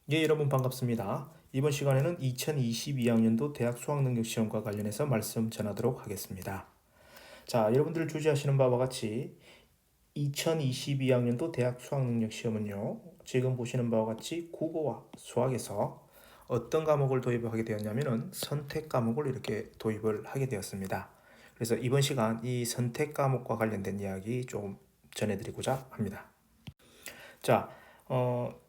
여러분 반갑습니다. 이번 시간에는 2022학년도 대학 수학능력시험과 관련해서 말씀 전하도록 하겠습니다. 자, 여러분들 주시하시는 바와 같이 2022학년도 대학 수학능력시험은요, 지금 보시는 바와 같이 국어와 수학에서 어떤 과목을 도입하게 되었냐면은 선택 과목을 이렇게 도입을 하게 되었습니다. 그래서 이번 시간 이 선택 과목과 관련된 이야기 좀 전해드리고자 합니다. 자,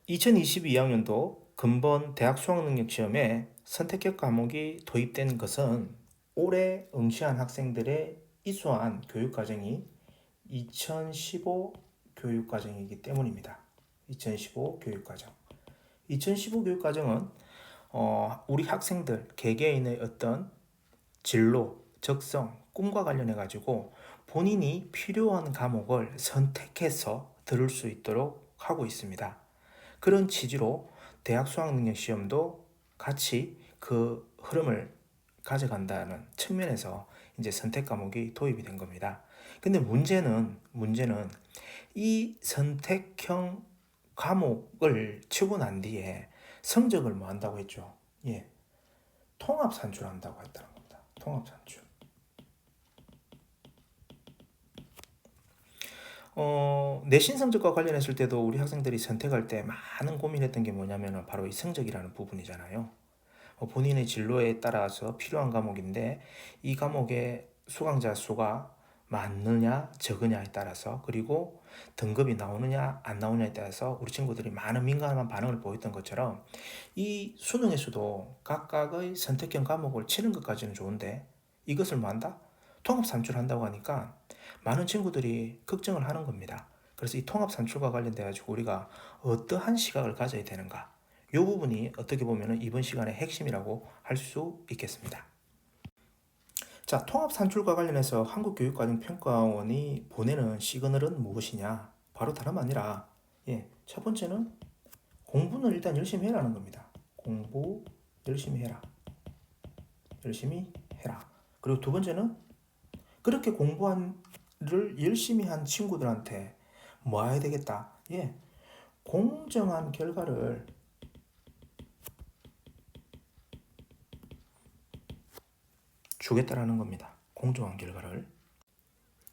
2022학년도 근본 대학 수학능력시험에 선택형 과목이 도입된 것은 올해 응시한 학생들의 이수한 교육과정이 2015 교육과정이기 때문입니다. 2015 교육과정. 2015 교육과정은 우리 학생들 개개인의 어떤 진로, 적성, 꿈과 관련해 가지고 본인이 필요한 과목을 선택해서 들을 수 있도록 하고 있습니다. 그런 취지로 대학 수학능력시험도 같이 그 흐름을 가져간다는 측면에서 이제 선택 과목이 도입이 된 겁니다. 근데 문제는 이 선택형 과목을 치고 난 뒤에 성적을 뭐 한다고 했죠? 예, 통합 산출한다고 했다는 겁니다. 통합 산출. 내신 성적과 관련했을 때도 우리 학생들이 선택할 때 많은 고민했던 게 뭐냐면 바로 이 성적이라는 부분이잖아요. 본인의 진로에 따라서 필요한 과목인데 이 과목의 수강자 수가 많느냐 적으냐에 따라서 그리고 등급이 나오느냐 안 나오느냐에 따라서 우리 친구들이 많은 민감한 반응을 보였던 것처럼 이 수능에서도 각각의 선택형 과목을 치는 것까지는 좋은데 이것을 뭐 한다? 통합 산출한다고 하니까 많은 친구들이 걱정을 하는 겁니다. 그래서 이 통합 산출과 관련돼 가지고 우리가 어떠한 시각을 가져야 되는가? 이 부분이 어떻게 보면 이번 시간의 핵심이라고 할 수 있겠습니다. 자, 통합 산출과 관련해서 한국교육과정평가원이 보내는 시그널은 무엇이냐? 바로 다름 아니라 첫 번째는 공부는 일단 열심히 해라는 겁니다. 공부 열심히 해라. 열심히 해라. 그리고 두 번째는 그렇게 공부를 열심히 한 친구들한테 뭐 해야 되겠다? 공정한 결과를 주겠다라는 겁니다. 공정한 결과를.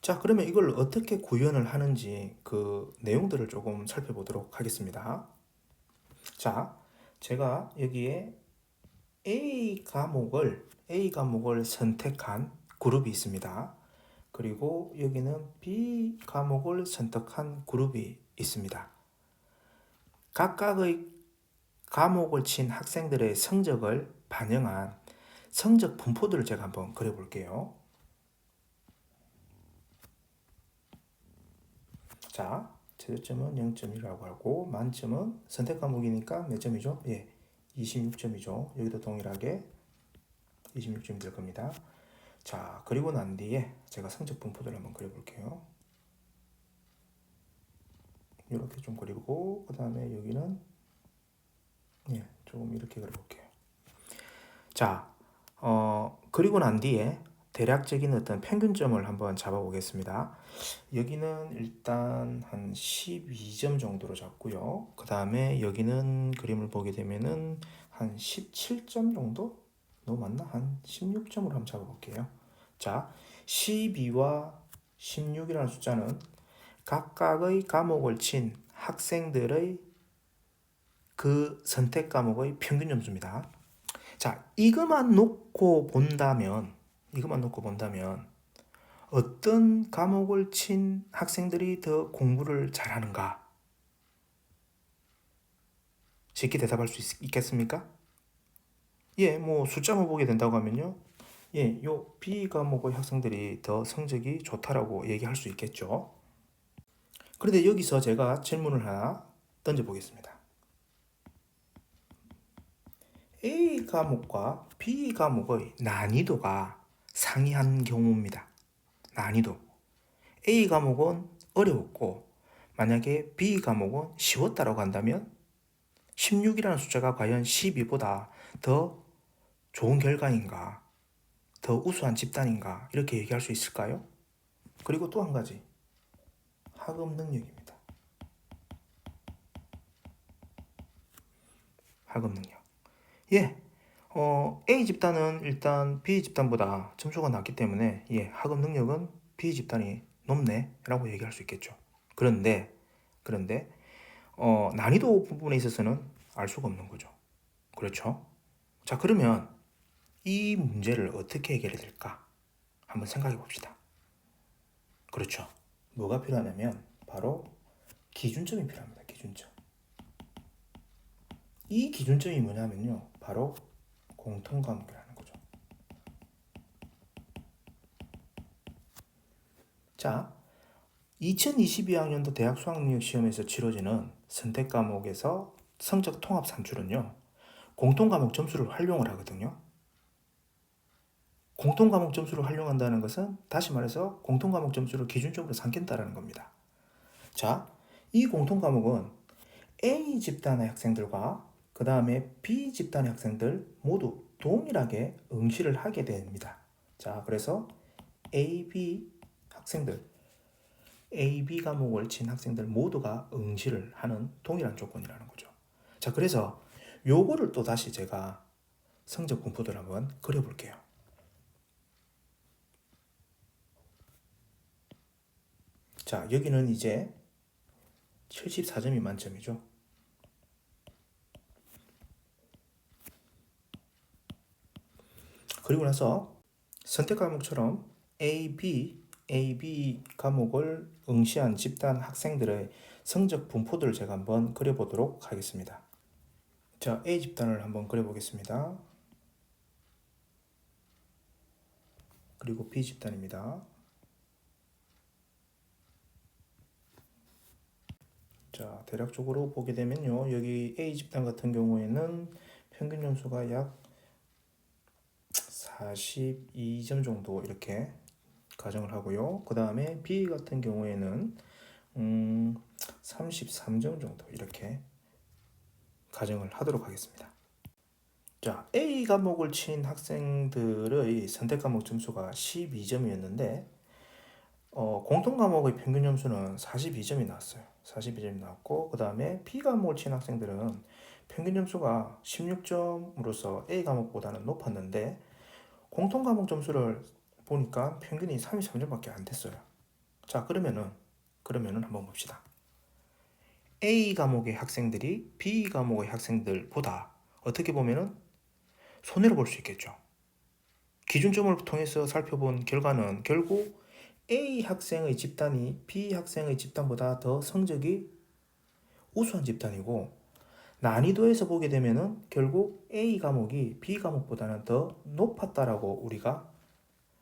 자, 그러면 이걸 어떻게 구현을 하는지 그 내용들을 조금 살펴보도록 하겠습니다. 자, 제가 여기에 A 과목을 선택한 그룹이 있습니다. 그리고 여기는 B 과목을 선택한 그룹이 있습니다. 각각의 과목을 친 학생들의 성적을 반영한 성적 분포들을 제가 한번 그려볼게요. 자, 최저점은 0.1이라고 하고 만점은 선택 과목이니까 몇 점이죠? 26점이죠. 여기도 동일하게 26점이 될 겁니다. 자, 그리고 난 뒤에 제가 성적 분포들을 한번 그려볼게요. 이렇게 좀 그리고 그 다음에 여기는 조금 이렇게 그려볼게요. 자, 그리고 난 뒤에 대략적인 어떤 평균점을 한번 잡아보겠습니다. 여기는 일단 한 12점 정도로 잡고요. 그 다음에 여기는 그림을 보게 되면은 한 17점 정도? 너무 맞나? 한 16점으로 한번 잡아볼게요. 자, 12와 16이라는 숫자는 각각의 과목을 친 학생들의 그 선택 과목의 평균 점수입니다. 자, 이것만 놓고 본다면 어떤 과목을 친 학생들이 더 공부를 잘하는가? 쉽게 대답할 수 있겠습니까? 뭐 숫자만 보게 된다고 하면요. 요 B 과목의 학생들이 더 성적이 좋다라고 얘기할 수 있겠죠. 그런데 여기서 제가 질문을 하나 던져보겠습니다. A 과목과 B 과목의 난이도가 상이한 경우입니다. 난이도. A 과목은 어려웠고 만약에 B 과목은 쉬웠다라고 한다면 16이라는 숫자가 과연 12보다 더 좋은 결과인가? 더 우수한 집단인가? 이렇게 얘기할 수 있을까요? 그리고 또 한 가지. 학업 능력입니다. 학업 능력. 예, A 집단은 일단 B 집단보다 점수가 낮기 때문에 예, 학업 능력은 B 집단이 높네 라고 얘기할 수 있겠죠. 그런데 난이도 부분에 있어서는 알 수가 없는 거죠. 그렇죠? 자, 그러면 이 문제를 어떻게 해결해야 될까? 한번 생각해 봅시다. 그렇죠. 뭐가 필요하냐면 바로 기준점이 필요합니다. 기준점. 이 기준점이 뭐냐면요. 바로 공통과목이라는 거죠. 자, 2022학년도 대학 수학능력 시험에서 치러지는 선택 과목에서 성적 통합 산출은요. 공통과목 점수를 활용을 하거든요. 공통과목 점수를 활용한다는 것은 다시 말해서 공통과목 점수를 기준점으로 삼겠다라는 겁니다. 자, 이 공통과목은 A 집단의 학생들과 그 다음에 B 집단의 학생들 모두 동일하게 응시를 하게 됩니다. 자, 그래서 AB 학생들, AB 과목을 친 학생들 모두가 응시를 하는 동일한 조건이라는 거죠. 자, 그래서 요거를 또 다시 제가 성적 분포도를 한번 그려볼게요. 자, 여기는 이제 74점이 만점이죠. 그리고 나서 선택 과목처럼 AB 과목을 응시한 집단 학생들의 성적 분포도를 제가 한번 그려보도록 하겠습니다. 자, A 집단을 한번 그려보겠습니다. 그리고 B 집단입니다. 자, 대략적으로 보게 되면요. 여기 A 집단 같은 경우에는 평균 점수가 약 42점 정도 이렇게 가정을 하고요. 그 다음에 B 같은 경우에는 33점 정도 이렇게 가정을 하도록 하겠습니다. 자, A 과목을 친 학생들의 선택 과목 점수가 12점이었는데 공통 과목의 평균 점수는 42점이 나왔어요. 42점이 나왔고 그 다음에 B 과목을 친 학생들은 평균 점수가 16점으로서 A 과목보다는 높았는데 공통 과목 점수를 보니까 평균이 33점밖에 안 됐어요. 자, 그러면은 한번 봅시다. A 과목의 학생들이 B 과목의 학생들보다 어떻게 보면은 손해를 볼 수 있겠죠. 기준점을 통해서 살펴본 결과는 결국 A 학생의 집단이 B 학생의 집단보다 더 성적이 우수한 집단이고 난이도에서 보게 되면은 결국 A 과목이 B 과목보다는 더 높았다라고 우리가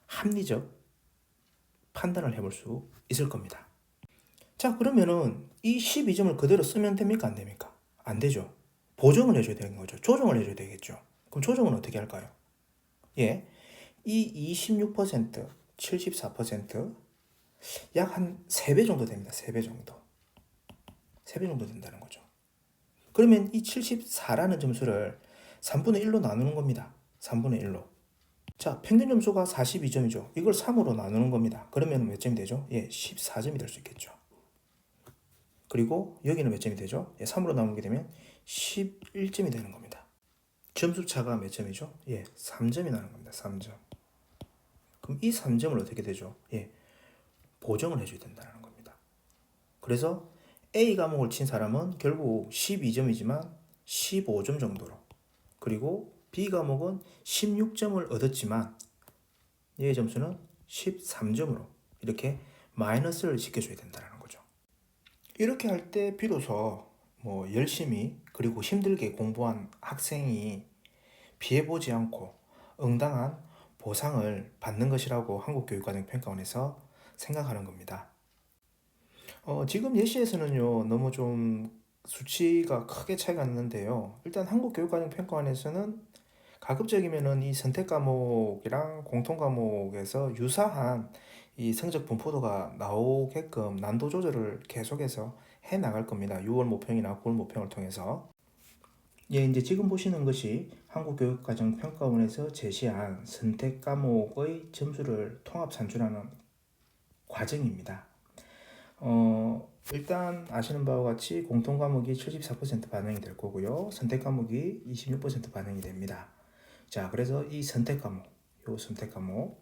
합리적 판단을 해볼 수 있을 겁니다. 자, 그러면은 이 12점을 그대로 쓰면 됩니까? 안 됩니까? 안 되죠. 보정을 해줘야 되는 거죠. 조정을 해줘야 되겠죠. 그럼 조정은 어떻게 할까요? 예, 이 26%, 74%, 약 한 3배 정도 됩니다. 3배 정도. 3배 정도 된다는 거죠. 그러면 이 74라는 점수를 3분의 1로 나누는 겁니다. 3분의 1로. 자, 평균 점수가 42점이죠. 이걸 3으로 나누는 겁니다. 그러면 몇 점이 되죠? 예, 14점이 될 수 있겠죠. 그리고 여기는 몇 점이 되죠? 예, 3으로 나누게 되면 11점이 되는 겁니다. 점수 차가 몇 점이죠? 예, 3점이 나는 겁니다. 3점. 그럼 이 3점을 어떻게 되죠? 예, 보정을 해줘야 된다는 겁니다. 그래서 A 과목을 친 사람은 결국 12점이지만 15점 정도로, 그리고 B 과목은 16점을 얻었지만 얘의 점수는 13점으로 이렇게 마이너스를 시켜줘야 된다는 거죠. 이렇게 할 때 비로소 열심히 그리고 힘들게 공부한 학생이 피해보지 않고 응당한 보상을 받는 것이라고 한국교육과정평가원에서 생각하는 겁니다. 지금 예시에서는요, 너무 좀 수치가 크게 차이가 나는데요. 일단 한국교육과정평가원에서는 가급적이면은 이 선택 과목이랑 공통 과목에서 유사한 이 성적 분포도가 나오게끔 난도 조절을 계속해서 해 나갈 겁니다. 6월 모평이나 9월 모평을 통해서. 예, 이제 지금 보시는 것이 한국교육과정평가원에서 제시한 선택 과목의 점수를 통합 산출하는 과정입니다. 일단 아시는 바와 같이 공통 과목이 74% 반영이 될 거고요. 선택 과목이 26% 반영이 됩니다. 자, 그래서 이 선택 과목, 요 선택 과목,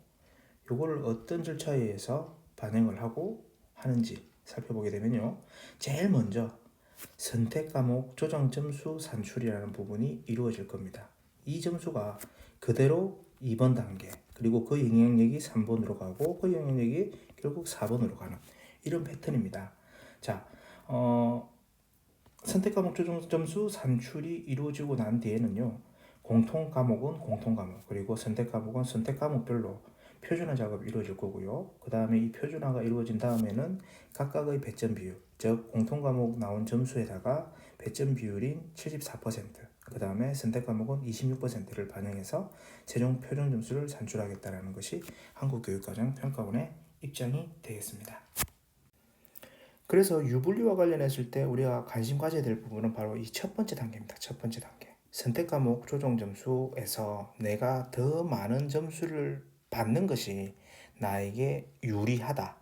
요거를 어떤 절차에 의해서 반영을 하고 하는지 살펴보게 되면요. 제일 먼저 선택 과목 조정 점수 산출이라는 부분이 이루어질 겁니다. 이 점수가 그대로 2번 단계, 그리고 그 영향력이 3번으로 가고 그 영향력이 결국 4번으로 가는 이런 패턴입니다. 자, 선택 과목 조정 점수 산출이 이루어지고 난 뒤에는요. 공통 과목은 공통 과목, 그리고 선택 과목은 선택 과목별로 표준화 작업이 이루어질 거고요. 그 다음에 이 표준화가 이루어진 다음에는 각각의 배점 비율, 즉 공통 과목 나온 점수에다가 배점 비율인 74%, 그 다음에 선택 과목은 26%를 반영해서 최종 표준 점수를 산출하겠다는 것이 한국교육과정평가원의 입장이 되겠습니다. 그래서 유불리와 관련했을 때 우리가 관심 가져야 될 부분은 바로 이 첫 번째 단계입니다. 첫 번째 단계. 선택 과목 조정 점수에서 내가 더 많은 점수를 받는 것이 나에게 유리하다.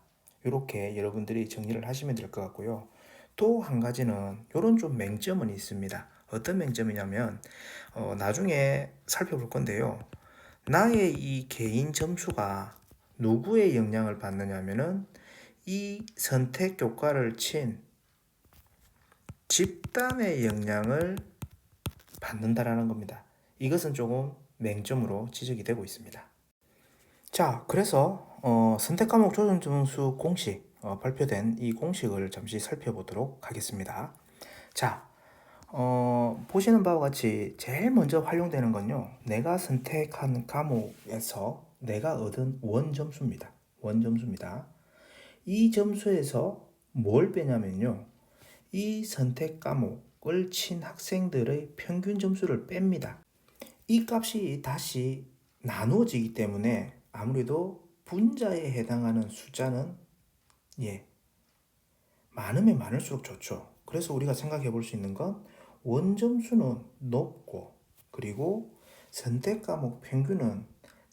이렇게 여러분들이 정리를 하시면 될 것 같고요. 또 한 가지는 이런 좀 맹점은 있습니다. 어떤 맹점이냐면 나중에 살펴볼 건데요. 나의 이 개인 점수가 누구의 영향을 받느냐면은 이 선택 교과를 친 집단의 영향을 받는다라는 겁니다. 이것은 조금 맹점으로 지적이 되고 있습니다. 자, 그래서 선택 과목 조정 점수 공식 발표된 이 공식을 잠시 살펴보도록 하겠습니다. 자, 보시는 바와 같이 제일 먼저 활용되는 건요. 내가 선택한 과목에서 내가 얻은 원점수입니다. 원점수입니다. 이 점수에서 뭘 빼냐면요. 이 선택 과목을 친 학생들의 평균 점수를 뺍니다. 이 값이 다시 나누어지기 때문에 아무래도 분자에 해당하는 숫자는 많으면 많을수록 좋죠. 그래서 우리가 생각해 볼 수 있는 건 원점수는 높고 그리고 선택 과목 평균은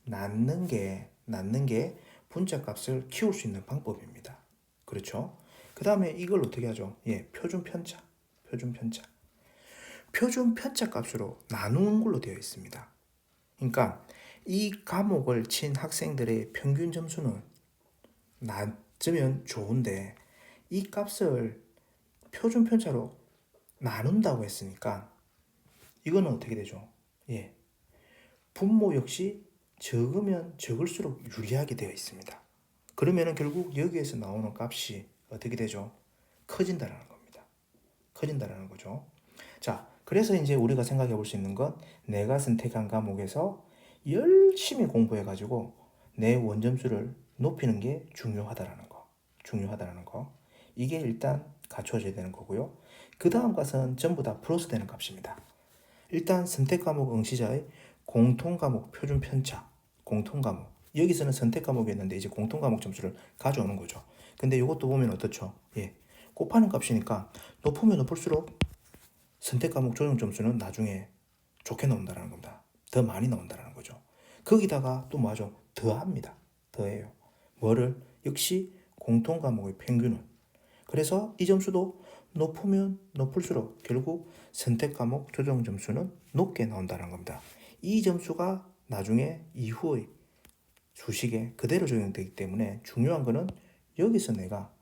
낳는 게 분자 값을 키울 수 있는 방법입니다. 그렇죠? 그 다음에 이걸 어떻게 하죠? 표준 편차. 표준 편차 값으로 나누는 걸로 되어 있습니다. 그러니까 이 과목을 친 학생들의 평균 점수는 낮으면 좋은데 이 값을 표준 편차로 나눈다고 했으니까 이거는 어떻게 되죠? 분모 역시 적으면 적을수록 유리하게 되어 있습니다. 그러면은 결국 여기에서 나오는 값이 어떻게 되죠? 커진다라는 겁니다. 커진다라는 거죠. 자, 그래서 이제 우리가 생각해 볼 수 있는 건 내가 선택한 과목에서 열심히 공부해 가지고 내 원점수를 높이는 게 중요하다라는 거. 이게 일단 갖춰져야 되는 거고요. 그 다음 값은 전부 다 플러스 되는 값입니다. 일단 선택 과목 응시자의 공통 과목 표준 편차, 공통 과목. 여기서는 선택 과목이었는데 이제 공통 과목 점수를 가져오는 거죠. 근데 이것도 보면 어떻죠? 곱하는 값이니까 높으면 높을수록 선택 과목 조정 점수는 나중에 좋게 나온다는 겁니다. 더 많이 나온다는 거죠. 거기다가 또 뭐죠? 더합니다. 더해요. 뭐를? 역시 공통 과목의 평균을. 그래서 이 점수도 높으면 높을수록 결국 선택 과목 조정 점수는 높게 나온다는 겁니다. 이 점수가 나중에 이후의 수식에 그대로 적용되기 때문에 중요한 거는 여기서 내가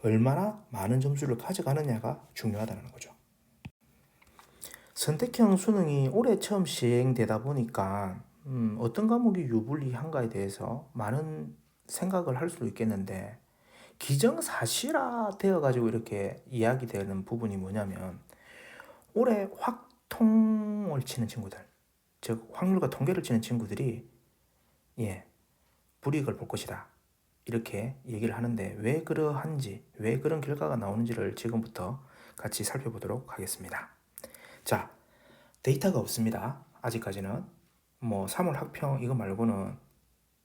얼마나 많은 점수를 가져가느냐가 중요하다는 거죠. 선택형 수능이 올해 처음 시행되다 보니까 어떤 과목이 유불리한가에 대해서 많은 생각을 할 수도 있겠는데 기정사실화 되어가지고 이렇게 이야기되는 부분이 뭐냐면 올해 확통을 치는 친구들, 즉 확률과 통계를 치는 친구들이 불이익을 볼 것이다. 이렇게 얘기를 하는데 왜 그러한지, 왜 그런 결과가 나오는지를 지금부터 같이 살펴보도록 하겠습니다. 자, 데이터가 없습니다. 아직까지는. 3월 학평 이거 말고는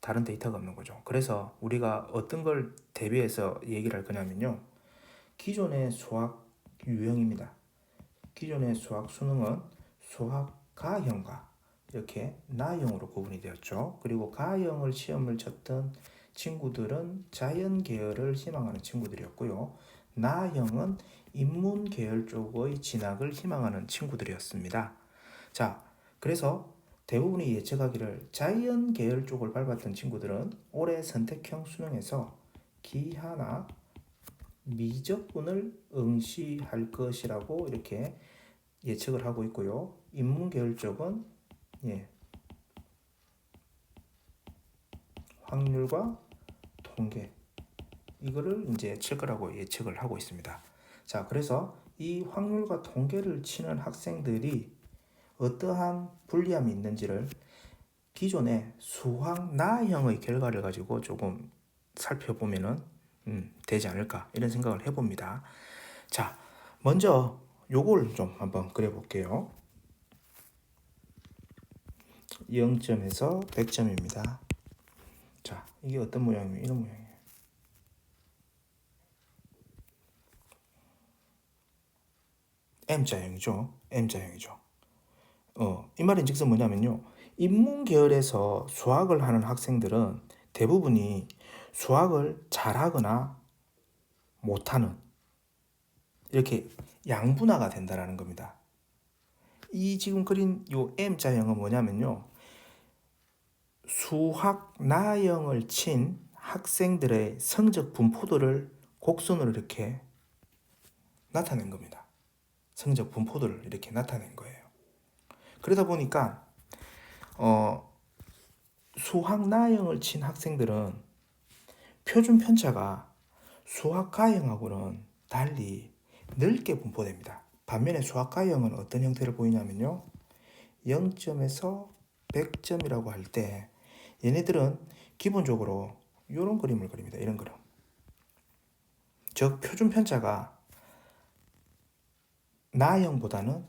다른 데이터가 없는 거죠. 그래서 우리가 어떤 걸 대비해서 얘기를 할 거냐면요. 기존의 수학 유형입니다. 기존의 수학 수능은 수학 가형과 이렇게 나형으로 구분이 되었죠. 그리고 가형을 시험을 쳤던 친구들은 자연 계열을 희망하는 친구들이었고요. 나형은 인문 계열 쪽의 진학을 희망하는 친구들이었습니다. 자, 그래서 대부분이 예측하기를 자연 계열 쪽을 밟았던 친구들은 올해 선택형 수능에서 기하나 미적분을 응시할 것이라고 이렇게 예측을 하고 있고요. 인문 계열 쪽은 확률과 통계 이거를 이제 칠 거라고 예측을 하고 있습니다. 자, 그래서 이 확률과 통계를 치는 학생들이 어떠한 불리함이 있는지를 기존의 수학 나형의 결과를 가지고 조금 살펴보면은 되지 않을까 이런 생각을 해봅니다. 자, 먼저 요걸 좀 한번 그려볼게요. 0점에서 100점입니다. 자, 이게 어떤 모양이에요? 이런 모양이에요. M자형이죠. M자형이죠. 이 말인 즉슨 뭐냐면요. 인문 계열에서 수학을 하는 학생들은 대부분이 수학을 잘하거나 못하는 이렇게 양분화가 된다는 겁니다. 이 지금 그린 요 M자형은 뭐냐면요. 수학 나형을 친 학생들의 성적 분포도를 곡선으로 이렇게 나타낸 겁니다. 성적 분포도를 이렇게 나타낸 거예요. 그러다 보니까 수학 나형을 친 학생들은 표준 편차가 수학 가형하고는 달리 넓게 분포됩니다. 반면에 수학 가형은 어떤 형태를 보이냐면요. 0점에서 100점이라고 할 때 얘네들은 기본적으로 이런 그림을 그립니다. 이런 그림. 즉 표준 편차가 나형보다는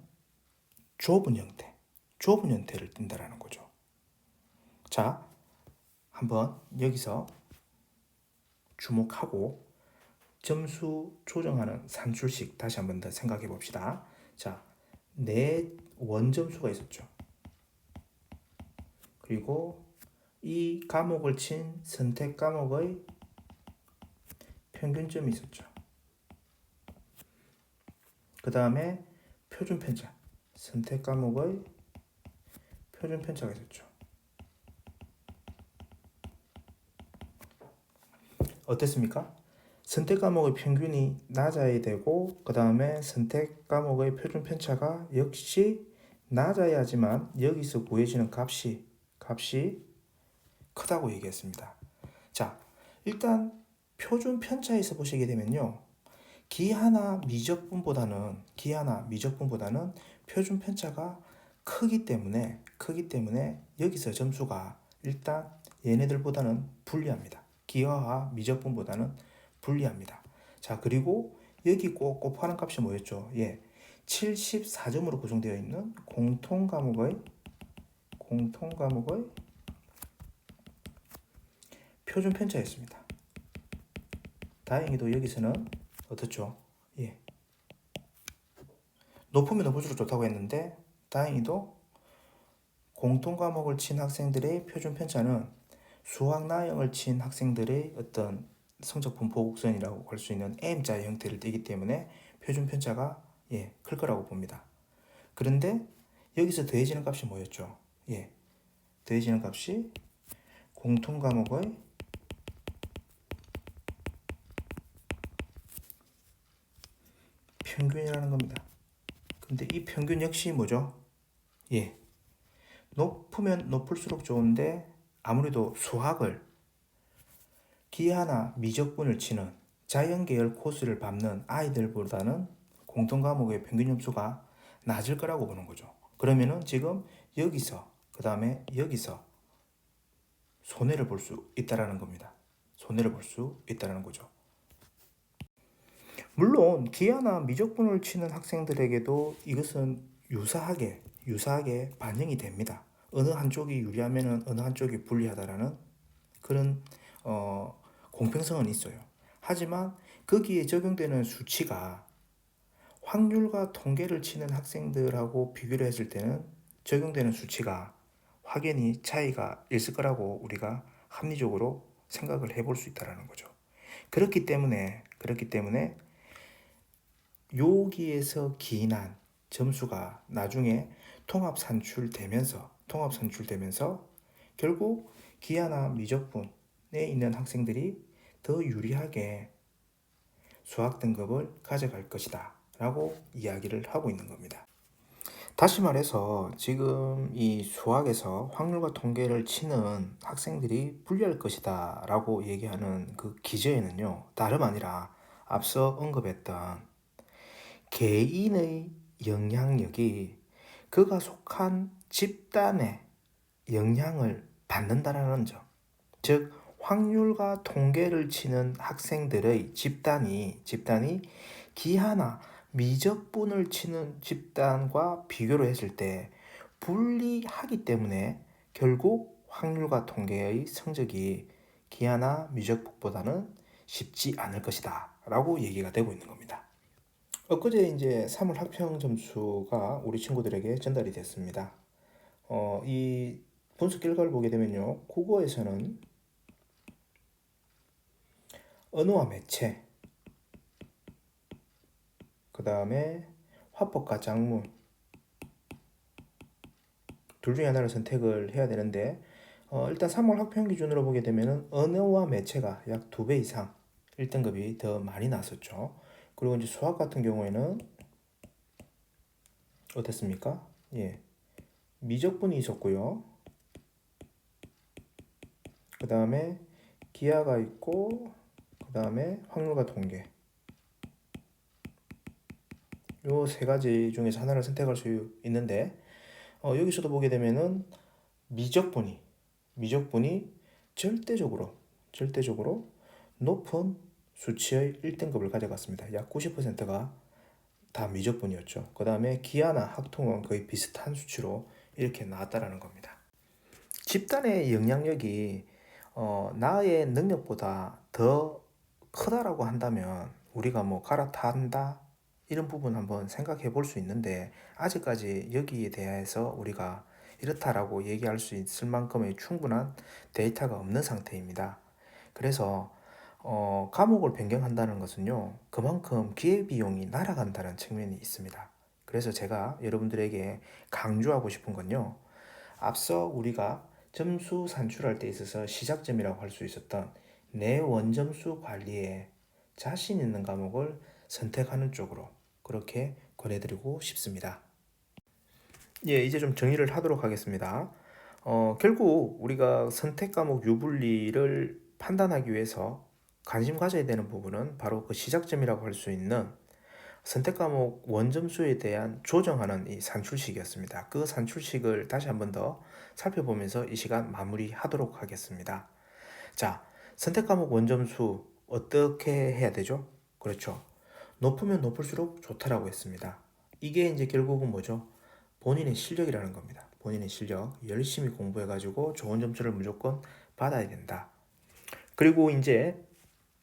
좁은 형태를 띈다라는 거죠. 자, 한번 여기서 주목하고 점수 조정하는 산출식 다시 한번 더 생각해 봅시다. 자, 네 원점수가 있었죠. 그리고 이 과목을 친 선택 과목의 평균점이 있었죠. 그 다음에 표준 편차, 선택 과목의 표준 편차가 있었죠. 어땠습니까? 선택 과목의 평균이 낮아야 되고 그 다음에 선택 과목의 표준 편차가 역시 낮아야지만 여기서 구해지는 값이 크다고 얘기했습니다. 자, 일단 표준 편차에서 보시게 되면요. 기하나 미적분보다는 표준 편차가 크기 때문에 여기서 점수가 일단 얘네들보다는 불리합니다. 기하와 미적분보다는 불리합니다. 자, 그리고 여기 꼭 곱하는 값이 뭐였죠? 74점으로 구성되어 있는 공통 과목의 표준 편차였습니다. 다행히도 여기서는 어떻죠? 높으면 높을수록 좋다고 했는데 다행히도 공통 과목을 친 학생들의 표준 편차는 수학 나형을 친 학생들의 어떤 성적 분포 곡선이라고 할 수 있는 M자의 형태를 띠기 때문에 표준 편차가 클 거라고 봅니다. 그런데 여기서 더해지는 값이 뭐였죠? 더해지는 값이 공통 과목의 평균이라는 겁니다. 근데 이 평균 역시 뭐죠? 높으면 높을수록 좋은데 아무래도 수학을 기하나 미적분을 치는 자연계열 코스를 밟는 아이들보다는 공통 과목의 평균 점수가 낮을 거라고 보는 거죠. 그러면은 지금 여기서 그 다음에 여기서 손해를 볼 수 있다라는 겁니다. 손해를 볼 수 있다라는 거죠. 물론 기하나 미적분을 치는 학생들에게도 이것은 유사하게 반영이 됩니다. 어느 한쪽이 유리하면은 어느 한쪽이 불리하다라는 그런 공평성은 있어요. 하지만 거기에 적용되는 수치가 확률과 통계를 치는 학생들하고 비교를 했을 때는 적용되는 수치가 확연히 차이가 있을 거라고 우리가 합리적으로 생각을 해볼 수 있다는 거죠. 그렇기 때문에 여기에서 기인한 점수가 나중에 통합 산출되면서 결국 기하나 미적분에 있는 학생들이 더 유리하게 수학 등급을 가져갈 것이다 라고 이야기를 하고 있는 겁니다. 다시 말해서 지금 이 수학에서 확률과 통계를 치는 학생들이 불리할 것이다 라고 얘기하는 그 기저에는요, 다름 아니라 앞서 언급했던 개인의 영향력이 그가 속한 집단의 영향을 받는다라는 점. 즉 확률과 통계를 치는 학생들의 집단이 기하나 미적분을 치는 집단과 비교를 했을 때 불리하기 때문에 결국 확률과 통계의 성적이 기하나 미적분보다는 쉽지 않을 것이다 라고 얘기가 되고 있는 겁니다. 엊그제 이제 3월 학평 점수가 우리 친구들에게 전달이 됐습니다. 이 분석 결과를 보게 되면요, 국어에서는 언어와 매체, 그 다음에 화법과 작문 둘 중에 하나를 선택을 해야 되는데, 일단 3월 학평 기준으로 보게 되면 언어와 매체가 약 2배 이상 1등급이 더 많이 나왔었죠. 그리고 이제 수학 같은 경우에는 어땠습니까? 예, 미적분이 있었고요. 그 다음에 기하가 있고, 그 다음에 확률과 통계. 요 세 가지 중에서 하나를 선택할 수 있는데, 여기서도 보게 되면은 미적분이 절대적으로 높은 수치의 1등급을 가져갔습니다. 약 90%가 다 미적분이었죠. 그 다음에 기하나 학통은 거의 비슷한 수치로 이렇게 나왔다라는 겁니다. 집단의 영향력이 나의 능력보다 더 크다라고 한다면 우리가 뭐 갈아탄다 이런 부분 한번 생각해 볼 수 있는데, 아직까지 여기에 대해서 우리가 이렇다라고 얘기할 수 있을 만큼의 충분한 데이터가 없는 상태입니다. 그래서 과목을 변경한다는 것은요, 그만큼 기회비용이 날아간다는 측면이 있습니다. 그래서 제가 여러분들에게 강조하고 싶은 건요, 앞서 우리가 점수 산출할 때 있어서 시작점이라고 할 수 있었던 내 원점수 관리에 자신 있는 과목을 선택하는 쪽으로 그렇게 권해드리고 싶습니다. 예, 이제 좀 정리를 하도록 하겠습니다. 결국 우리가 선택 과목 유불리를 판단하기 위해서 관심 가져야 되는 부분은 바로 그 시작점이라고 할 수 있는 선택 과목 원점수에 대한 조정하는 이 산출식이었습니다. 그 산출식을 다시 한 번 더 살펴보면서 이 시간 마무리하도록 하겠습니다. 자, 선택 과목 원점수 어떻게 해야 되죠? 그렇죠. 높으면 높을수록 좋다라고 했습니다. 이게 이제 결국은 뭐죠? 본인의 실력이라는 겁니다. 본인의 실력. 열심히 공부해가지고 좋은 점수를 무조건 받아야 된다. 그리고 이제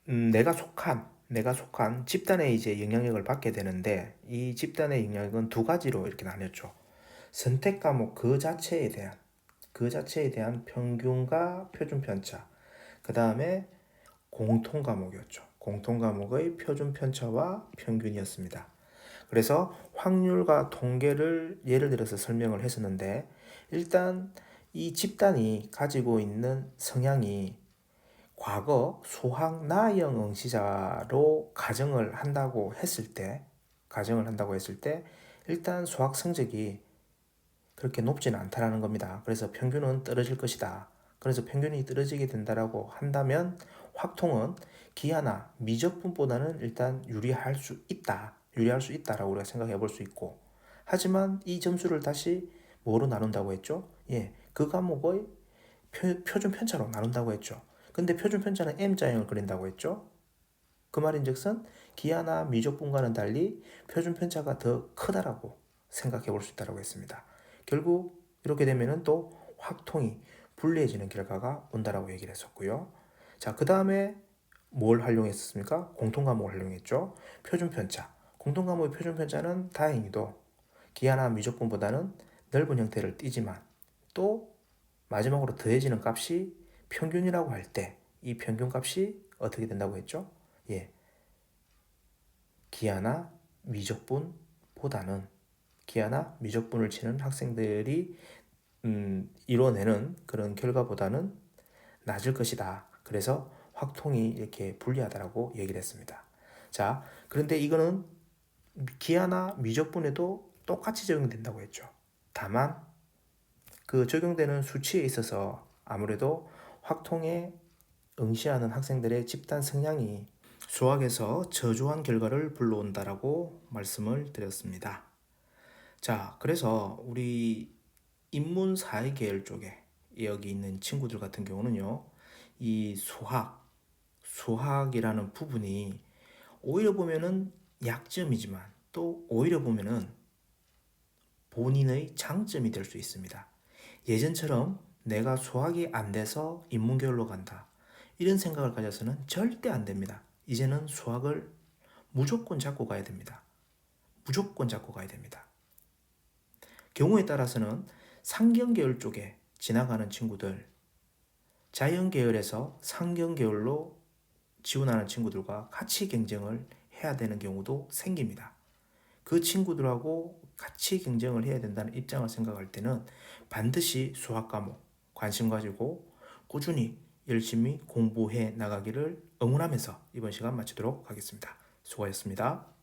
내가 속한 집단의 이제 영향력을 받게 되는데, 이 집단의 영향력은 두 가지로 이렇게 나뉘었죠. 선택 과목 그 자체에 대한 평균과 표준 편차. 그 다음에 공통 과목이었죠. 공통 과목의 표준 편차와 평균이었습니다. 그래서 확률과 통계를 예를 들어서 설명을 했었는데, 일단 이 집단이 가지고 있는 성향이 과거 수학 나형 응시자로 가정을 한다고 했을 때 일단 수학 성적이 그렇게 높지는 않다라는 겁니다. 그래서 평균은 떨어질 것이다. 그래서 평균이 떨어지게 된다라고 한다면 확통은 기하나 미적분보다는 일단 유리할 수 있다라고 우리가 생각해 볼 수 있고, 하지만 이 점수를 다시 뭐로 나눈다고 했죠? 예, 그 과목의 표준 편차로 나눈다고 했죠. 근데 표준 편차는 M자형을 그린다고 했죠. 그 말인즉슨 기하나 미적분과는 달리 표준 편차가 더 크다라고 생각해 볼 수 있다고 했습니다. 결국 이렇게 되면은 또 확통이 불리해지는 결과가 온다라고 얘기를 했었고요. 자, 그 다음에 뭘 활용했습니까? 공통 과목을 활용했죠. 표준 편차. 공통 과목의 표준 편차는 다행히도 기하나 미적분보다는 넓은 형태를 띠지만 또 마지막으로 더해지는 값이 평균이라고 할 때 이 평균값이 어떻게 된다고 했죠? 예, 기하나 미적분보다는 기하나 미적분을 치는 학생들이 이뤄내는 그런 결과보다는 낮을 것이다. 그래서 확통이 이렇게 불리하다라고 얘기를 했습니다. 자, 그런데 이거는 기하나 미적분에도 똑같이 적용된다고 했죠. 다만 그 적용되는 수치에 있어서 아무래도 확통에 응시하는 학생들의 집단 성향이 수학에서 저조한 결과를 불러온다라고 말씀을 드렸습니다. 자, 그래서 우리 인문사회 계열 쪽에 여기 있는 친구들 같은 경우는요, 이 수학이라는 부분이 오히려 보면은 약점이지만 또 오히려 보면은 본인의 장점이 될 수 있습니다. 예전처럼 내가 수학이 안 돼서 인문계열로 간다. 이런 생각을 가져서는 절대 안 됩니다. 이제는 수학을 무조건 잡고 가야 됩니다. 무조건 잡고 가야 됩니다. 경우에 따라서는 상경계열 쪽에 지나가는 친구들, 자연계열에서 상경계열로 지원하는 친구들과 같이 경쟁을 해야 되는 경우도 생깁니다. 그 친구들하고 같이 경쟁을 해야 된다는 입장을 생각할 때는 반드시 수학 과목 관심 가지고 꾸준히 열심히 공부해 나가기를 응원하면서 이번 시간 마치도록 하겠습니다. 수고하셨습니다.